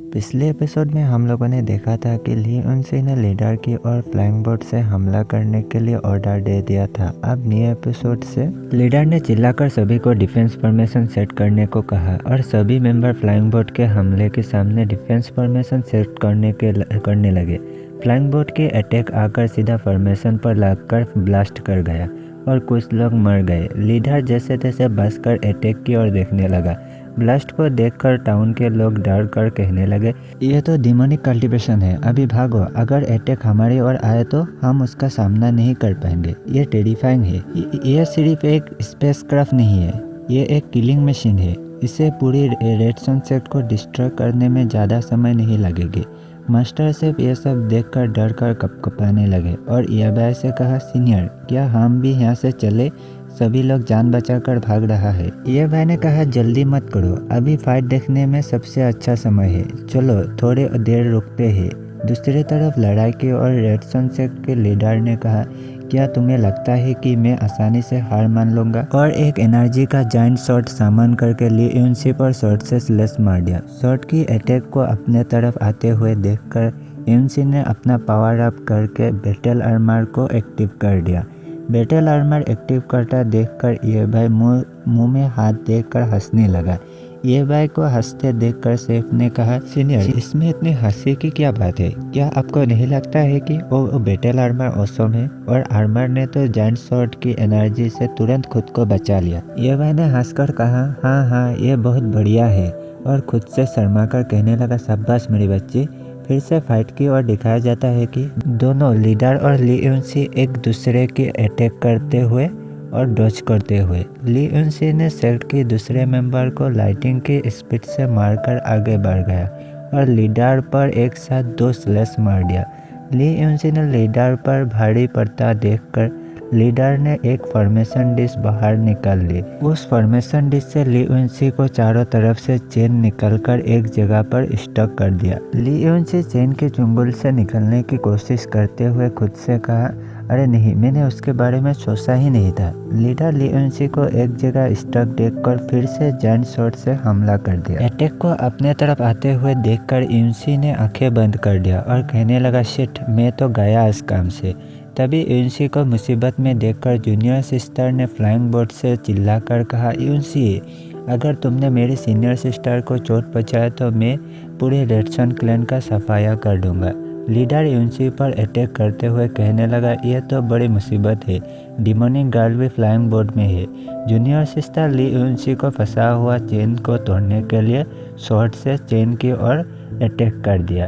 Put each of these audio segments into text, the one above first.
पिछले एपिसोड में हम लोगों ने देखा था कि ली उनसी ने लीडर की और फ्लाइंग बोट से हमला करने के लिए ऑर्डर दे दिया था। अब नए एपिसोड से लीडर ने चिल्लाकर सभी को डिफेंस फॉर्मेशन सेट करने को कहा और सभी मेंबर फ्लाइंग बोट के हमले के सामने डिफेंस फॉर्मेशन सेट करने लगे। फ्लाइंग बोट की अटैक आकर सीधा फॉर्मेशन पर लगकर ब्लास्ट कर गया और कुछ लोग मर गए। लीडर जैसे तैसे बचकर अटैक की ओर देखने लगा। ब्लास्ट को देखकर टाउन के लोग डर कर कहने लगे, ये तो डिमोनिक कल्टीवेशन है, अभी भागो, अगर अटैक हमारी ओर आए तो हम उसका सामना नहीं कर पाएंगे। ये टेरिफाइंग है। ये सिर्फ एक स्पेसक्राफ्ट नहीं है, ये एक किलिंग मशीन है। इसे पूरी रेड सनसेट को डिस्ट्रॉय करने में ज़्यादा समय नहीं लगेगी। मास्टर सेफ ये सब देखकर डर कर कपकपाने लगे और याबाई से कहा, सीनियर क्या हम भी यहाँ से चले? सभी लोग जान बचाकर भाग रहा है। ये भाई ने कहा, जल्दी मत करो, अभी फाइट देखने में सबसे अच्छा समय है, चलो थोड़ी देर रुकते हैं। दूसरी तरफ लड़ाई की और रेड सनसेट के लीडर ने कहा, क्या तुम्हें लगता है कि मैं आसानी से हार मान लूंगा? और एक एनर्जी का जाइंट शॉट सामान करके ली यूनसी पर शॉट से स्लेस मार दिया। शॉट की अटैक को अपने तरफ आते हुए देखकर यूनसी ने अपना पावर अप करके बैटल आर्मर को एक्टिव कर दिया। बैटल आर्मर एक्टिव करता देखकर ये भाई मुंह में हाथ देकर हंसने लगा। ये भाई को हंसते देखकर सेफ ने कहा, सीनियर इसमें इतनी हंसी की क्या बात है? क्या आपको नहीं लगता है कि वो बैटल आर्मर ऑसम है? और आर्मर ने तो जाइंट शॉट की एनर्जी से तुरंत खुद को बचा लिया। ये भाई ने हंसकर कहा, हाँ ये बहुत बढ़िया है, और खुद से शर्माकर कहने लगा, शाबाश मेरी बच्ची। फिर से फाइट की ओर दिखाया जाता है कि दोनों लीडर और ली यूनसी एक दूसरे की अटैक करते हुए और डॉज करते हुए। ली यूनसी ने सेट के दूसरे मेंबर को लाइटिंग की स्पीड से मारकर आगे बढ़ गया और लीडर पर एक साथ 2 स्लैश मार दिया। ली यूनसी ने लीडर पर भारी पड़ता देखकर लीडर ने एक फॉर्मेशन डिश बाहर निकाल ली। उस फॉर्मेशन डिश से ली यूनसी को चारों तरफ से चेन निकलकर एक जगह पर स्टक कर दिया। ली यूनसी चेन के चुंगल से निकलने की कोशिश करते हुए खुद से कहा, अरे नहीं, मैंने उसके बारे में सोचा ही नहीं था। लीडर ली यूनसी को एक जगह स्टक देखकर फिर से जाइंट शॉट से हमला कर दिया। अटैक को अपने तरफ आते हुए देखकर यूनसी ने आंखें बंद कर दिया और कहने लगा, शिट, मैं तो गया इस काम से। तभी यूनसी को मुसीबत में देखकर जूनियर सिस्टर ने फ्लाइंग बोट से चिल्लाकर कहा, यूनसी अगर तुमने मेरी सीनियर सिस्टर को चोट पहुंचाया तो मैं पूरे रेडसन क्लैन का सफाया कर दूंगा। लीडर यूनसी पर अटैक करते हुए कहने लगा, यह तो बड़ी मुसीबत है, डिमोनिक गर्ल भी फ्लाइंग बोट में है। जूनियर सिस्टर ली यूनसी को फंसा हुआ चेन को तोड़ने के लिए शॉर्ट से चेन की ओर अटैक कर दिया,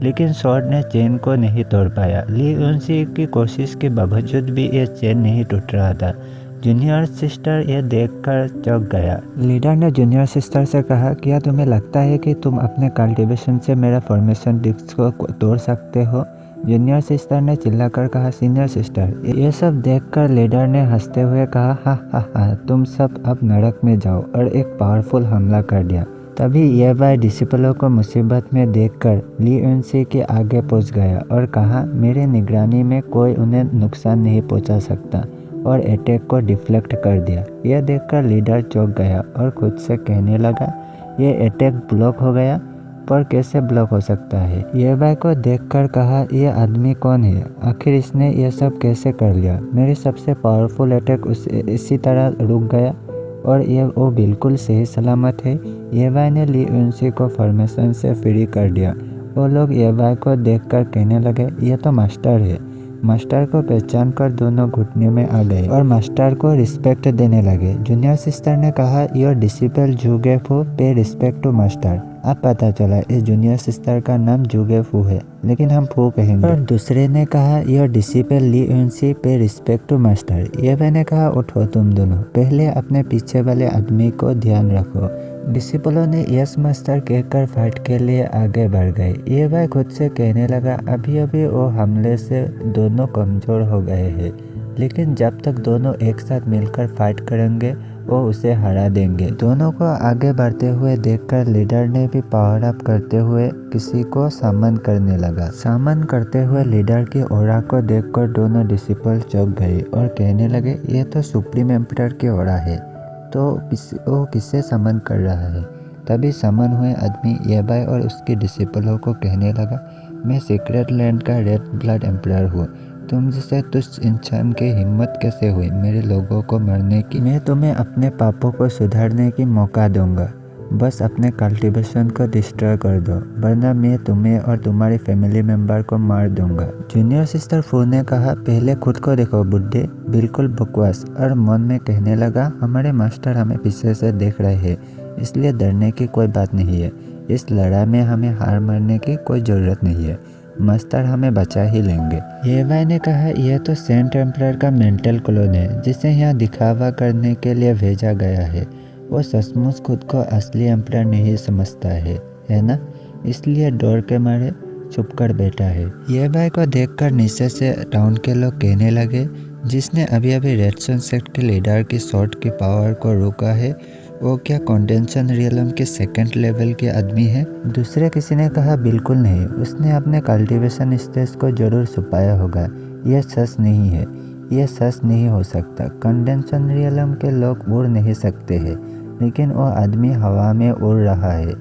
लेकिन शॉर्ट ने चेन को नहीं तोड़ पाया। ली यूनसी की कोशिश के बावजूद भी यह चेन नहीं टूट रहा था। जूनियर सिस्टर यह देखकर चौंक गया। लीडर ने जूनियर सिस्टर से कहा, क्या तुम्हें लगता है कि तुम अपने कल्टीवेशन से मेरा फॉर्मेशन डिस्क को तोड़ सकते हो? जूनियर सिस्टर ने चिल्लाकर कहा, सीनियर सिस्टर। ये सब देखकर लीडर ने हंसते हुए कहा, हा, तुम सब अब नरक में जाओ, और एक पावरफुल हमला कर दिया। तभी ये भाई डिसिपलों को मुसीबत में देखकर ली यूनसी के आगे पहुंच गया और कहा, मेरे निगरानी में कोई उन्हें नुकसान नहीं पहुंचा सकता, और अटैक को डिफ्लेक्ट कर दिया। यह देखकर लीडर चौंक गया और खुद से कहने लगा, यह अटैक ब्लॉक हो गया, पर कैसे ब्लॉक हो सकता है? ये भाई को देखकर कहा, यह आदमी कौन है? आखिर इसने यह सब कैसे कर लिया? मेरी सबसे पावरफुल अटैक इसी तरह रुक गया, और वो बिल्कुल सही सलामत है। ये भाई ने ली यूनसी को फॉर्मेशन से फ्री कर दिया। वो लोग ये भाई को देखकर कहने लगे, यह तो मास्टर है। मास्टर को पहचान कर दोनों घुटने में आ गए और मास्टर को रिस्पेक्ट देने लगे। जूनियर सिस्टर ने कहा, योर डिसिपल जुगे फू पे रिस्पेक्ट टू मास्टर। अब पता चला इस जूनियर सिस्टर का नाम जुगे फू है, लेकिन हम फू कहेंगे। और दूसरे ने कहा, योर डिसिपल ली यूनसी पे रिस्पेक्ट टू मास्टर। ये मैंने कहा, उठो तुम दोनों, पहले अपने पीछे वाले आदमी को ध्यान रखो। डिसिपलों ने यस मास्टर कहकर फाइट के लिए आगे बढ़ गए। ये भाई खुद से कहने लगा, अभी अभी वो हमले से दोनों कमजोर हो गए हैं, लेकिन जब तक दोनों एक साथ मिलकर फाइट करेंगे वो उसे हरा देंगे। दोनों को आगे बढ़ते हुए देखकर लीडर ने भी पावर अप करते हुए किसी को सामन करने लगा। सामन करते हुए लीडर की ऑरा को देखकर दोनों डिसिपल चौंक गए और कहने लगे, ये तो सुप्रीम एम्परर की ऑरा है, तो वो किससे समन कर रहा है? तभी समन हुए आदमी येबाई और उसके डिसिपलों को कहने लगा, मैं सीक्रेट लैंड का रेड ब्लड एम्परर हूँ। तुम जैसे तुच्छ इंसान की हिम्मत कैसे हुई मेरे लोगों को मारने की? मैं तुम्हें अपने पापों को सुधारने की मौका दूंगा। बस अपने कल्टीवेशन को डिस्ट्रॉय कर दो, वरना मैं तुम्हें और तुम्हारी फैमिली मेंबर को मार दूंगा। जूनियर सिस्टर फू ने कहा, पहले खुद को देखो बुड्ढे, बिल्कुल बकवास। और मन में कहने लगा, हमारे मास्टर हमें पीछे से देख रहे हैं, इसलिए डरने की कोई बात नहीं है। इस लड़ाई में हमें हार मानने की कोई ज़रूरत नहीं है, मास्टर हमें बचा ही लेंगे। येबाई ने कहा, यह तो सेंट एम्परर का मेंटल क्लोन है, जिसे यहाँ दिखावा करने के लिए भेजा गया है। वो सचमुच खुद को असली एम्परर नहीं समझता है ना? इसलिए डर के मारे छुप कर बैठा है। येबाई को देखकर नीचे से टाउन के लोग कहने लगे, जिसने अभी अभी रेड सन सेक्ट के लीडर की शॉट की पावर को रोका है, वो क्या कंडेंसन रियलम के सेकंड लेवल के आदमी है? दूसरे किसी ने कहा, बिल्कुल नहीं, उसने अपने कल्टीवेशन स्टेज को जरूर छुपाया होगा। यह सच नहीं है, यह सच नहीं हो सकता। कंडेंसन रियलम के लोग उड़ नहीं सकते हैं, लेकिन वो आदमी हवा में उड़ रहा है,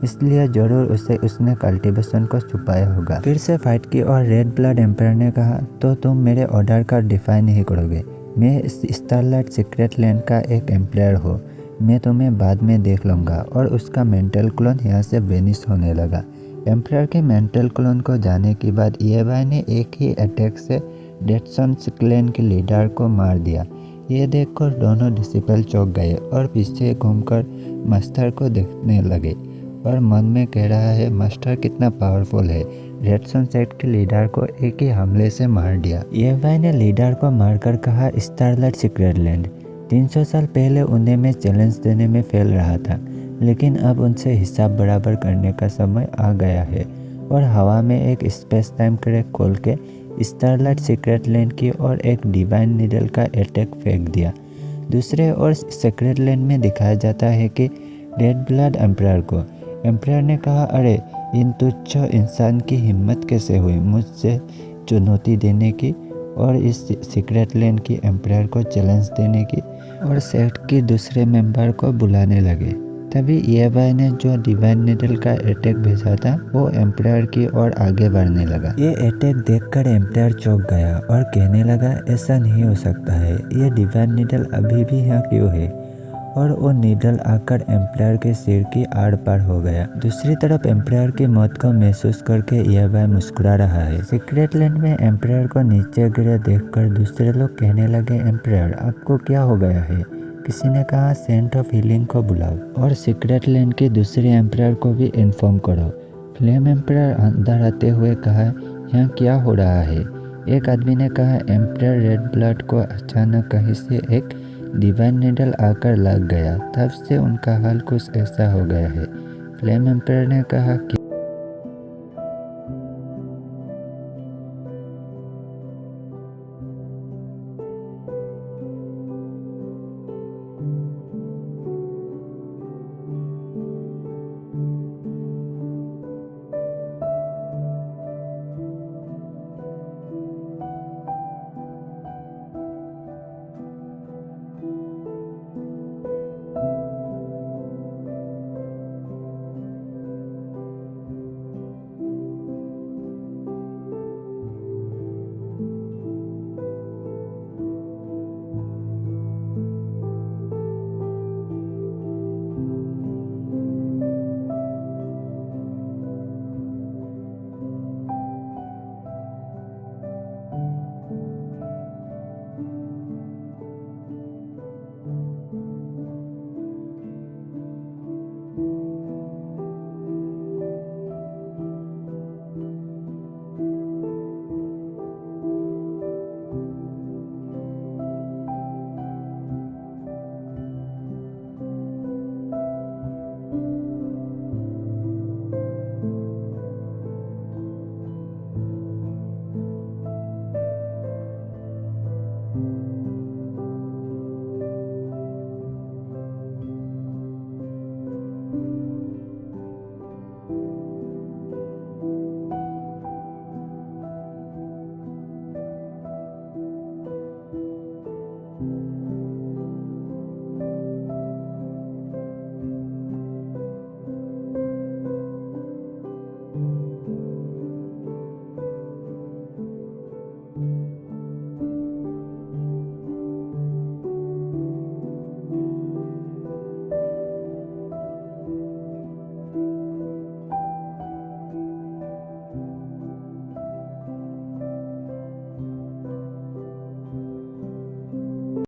इसलिए जरूर उसने कल्टीवेशन को छुपाया होगा। फिर से फाइट की और रेड ब्लड एम्पायर ने कहा, तो तुम मेरे ऑर्डर का डिफाई नहीं करोगे? मैं स्टारलाइट सीक्रेट लैंड का एक एम्पायर हूँ, मैं तुम्हें बाद में देख लूँगा। और उसका मेंटल क्लोन यहाँ से वेनिश होने लगा। एम्पायर के मेंटल क्लोन को जाने के बाद येबाई ने एक ही अटैक से रेड सन क्लैन के लीडर को मार दिया। ये देखकर दोनों डिसिपल चौंक गए और पीछे घूमकर मास्टर को देखने लगे और मन में कह रहा है, मास्टर कितना पावरफुल है, रेड सन सेक्ट के लीडर को एक ही हमले से मार दिया। येबाई ने लीडर को मारकर कहा, स्टारलाइट सीक्रेट लैंड 300 साल पहले उन्हें मैं चैलेंज देने में फेल रहा था, लेकिन अब उनसे हिसाब बराबर करने का समय आ गया है। और हवा में एक स्पेस टाइम क्रैक खोल के स्टारलाइट सीक्रेट लैंड की और एक डिवाइन नीडल का अटैक फेंक दिया। दूसरे ओर सीक्रेट लैंड में दिखाया जाता है कि रेड ब्लड एम्परर को। एम्परर ने कहा, अरे इन तुच्छ इंसान की हिम्मत कैसे हुई मुझसे चुनौती देने की और इस सीक्रेट लैंड की एम्परर को चैलेंज देने की? और सेक्ट के दूसरे मेंबर को बुलाने लगे। तभी येबाई ने जो डिवाइन नीडल का अटैक भेजा था, वो एम्परर की ओर आगे बढ़ने लगा। ये अटैक देखकर एम्परर चौंक गया और कहने लगा, ऐसा नहीं हो सकता है, ये डिवाइन नीडल अभी भी यहाँ क्यों है? और वो नीडल आकर एम्परर के सिर की आड़ पार हो गया। दूसरी तरफ एम्परर की मौत को महसूस करके येबाई मुस्कुरा रहा है। सीक्रेट लैंड में एम्परर को नीचे गिरे देखकर दूसरे लोग कहने लगे, एम्परर आपको क्या हो गया है? किसी ने कहा, सेंट ऑफ हीलिंग को बुलाओ और सीक्रेट लैंड के दूसरे एम्परर को भी इन्फॉर्म करो। फ्लेम एम्परर अंदर आते हुए कहा, यहाँ क्या हो रहा है? एक आदमी ने कहा, एम्परर रेड ब्लड को अचानक कहीं से एक डिवाइन नीडल आकर लग गया, तब से उनका हाल कुछ ऐसा हो गया है। फ्लेम एम्परर ने कहा कि